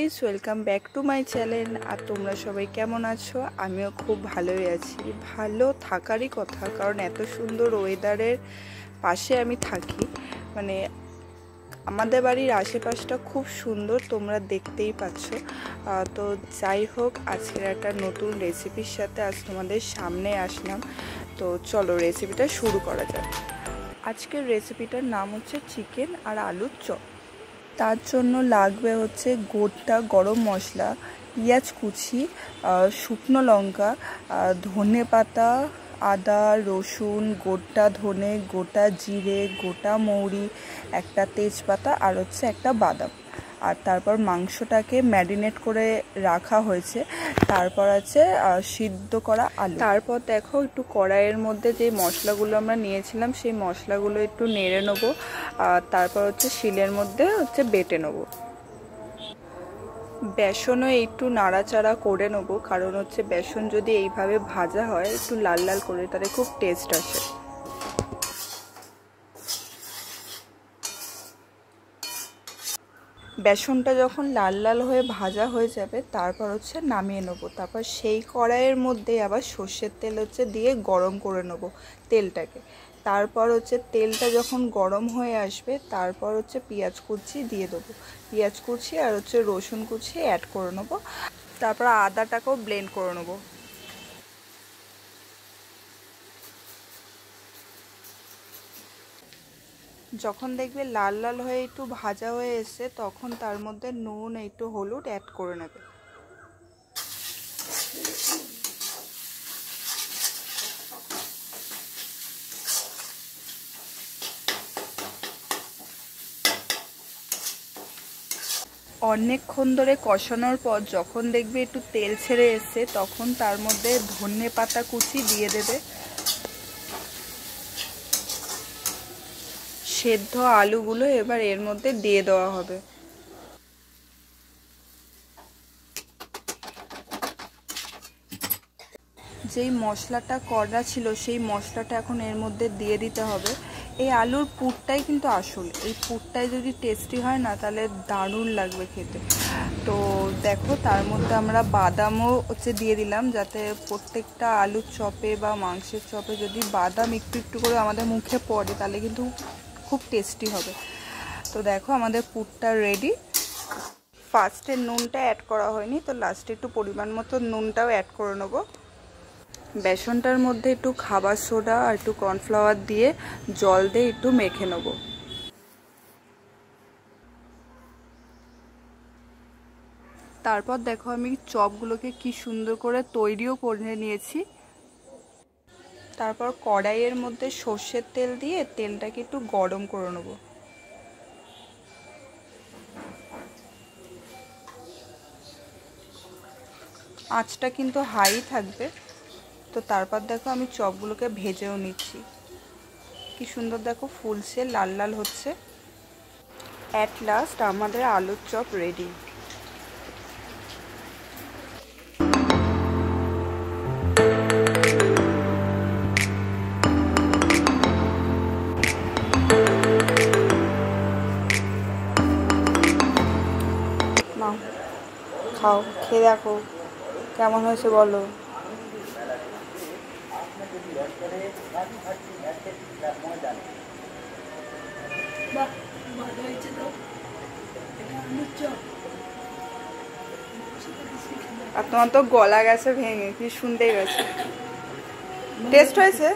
Guys, welcome back to my channel. আর তোমরা সবাই কেমন আছো? আমিও খুব ভালোই আছি। ভালো থাকারই কথা, কারণ এত সুন্দর ওয়েদারের পাশে আমি থাকি। মানে আমাদের বাড়ির আশেপাশটা খুব সুন্দর, তোমরা দেখতেই পাচ্ছ। তো যাই হোক, আজকের একটা নতুন রেসিপির সাথে আজ তোমাদের সামনে আসলাম। তো চলো রেসিপিটা শুরু করা যাক। আজকের রেসিপিটার নাম হচ্ছে চিকেন আর আলুর চপ। তার জন্য লাগবে হচ্ছে গোটা গরম মশলা, পেঁয়াজ কুচি, শুকনো লঙ্কা, ধনে পাতা, আদা রসুন, গোটা ধনে, গোটা জিরে, গোটা মৌরি, একটা তেজপাতা আর হচ্ছে একটা বাদাম। আর তারপর মাংসটাকে ম্যারিনেট করে রাখা হয়েছে। তারপর আছে সিদ্ধ করা আলু। তারপর দেখো একটু কড়াইয়ের মধ্যে যে মশলাগুলো আমরা নিয়েছিলাম সেই মশলাগুলো একটু নেড়ে নেবো। তারপর হচ্ছে শিলের মধ্যে হচ্ছে বেটে নেবো। বেসনও একটু নাড়াচাড়া করে নেবো, কারণ হচ্ছে বেসন যদি এইভাবে ভাজা হয় একটু লাল লাল করে, তাহলে খুব টেস্ট আসে। বেসনটা যখন লাল লাল হয়ে ভাজা হয়ে যাবে তারপর হচ্ছে নামিয়ে নেবো। তারপর সেই কড়াইয়ের মধ্যে আবার সর্ষের তেল হচ্ছে দিয়ে গরম করে নেবো তেলটাকে। তারপর হচ্ছে তেলটা যখন গরম হয়ে আসবে তারপর হচ্ছে পেঁয়াজ কুচি দিয়ে দেবো। পেঁয়াজ কুচি আর হচ্ছে রসুন কুচি অ্যাড করে নেবো। তারপর আদাটাকেও ব্লেন্ড করে নেবো। যখন দেখবে লাল লাল হয়ে একটু ভাজা হয়ে এসছে তখন তার মধ্যে নুন একটু হলুদ অ্যাড করে নেবে। অনেকক্ষণ ধরে কষানোর পর যখন দেখবে একটু তেল ছেড়ে এসছে তখন তার মধ্যে ধনে পাতা কুচি দিয়ে দেবে। সেদ্ধ আলুগুলো এবার এর মধ্যে দিয়ে দেওয়া হবে। যেই মশলাটা করা ছিল সেই মশলাটা এখন এর মধ্যে দিয়ে দিতে হবে। এই আলুর পুরটাই কিন্তু আসল, এই পুরটাই যদি টেস্টি হয় না তাহলে দারুণ লাগবে খেতে। তো দেখো তার মধ্যে আমরা বাদামও হচ্ছে দিয়ে দিলাম, যাতে প্রত্যেকটা আলুর চপে বা মাংসের চপে যদি বাদাম একটু একটু করে আমাদের মুখে পড়ে তাহলে কিন্তু খুব টেস্টি হবে। তো দেখো আমাদের পুরটা রেডি। ফার্স্টে নুনটা অ্যাড করা হয়নি, তো লাস্টে একটু পরিমাণ মতো নুনটাও অ্যাড করে নেবো। বেসনটার মধ্যে একটু খাবার সোডা আর একটু কর্নফ্লাওয়ার দিয়ে জল দিয়ে একটু মেখে নেব। তারপর দেখো আমি চপগুলোকে কি সুন্দর করে তৈরিও করে নিয়েছি। তারপর কড়াইয়ের মধ্যে সর্ষের তেল দিয়ে তেলটাকে একটু গরম করে নেব। আঁচটা কিন্তু হাই থাকবে। তো তারপর দেখো আমি চপগুলোকে ভেজেও নিচ্ছি। কি সুন্দর দেখো ফুলছে, লাল লাল হচ্ছে। অ্যাট লাস্ট আমাদের আলুর চপ রেডি। খাও, খেয়ে দেখো কেমন হয়েছে বলো। আর তোমার তো গলা গেছে ভেঙে, কি শুনতেই গেছে। টেস্ট হয়েছে?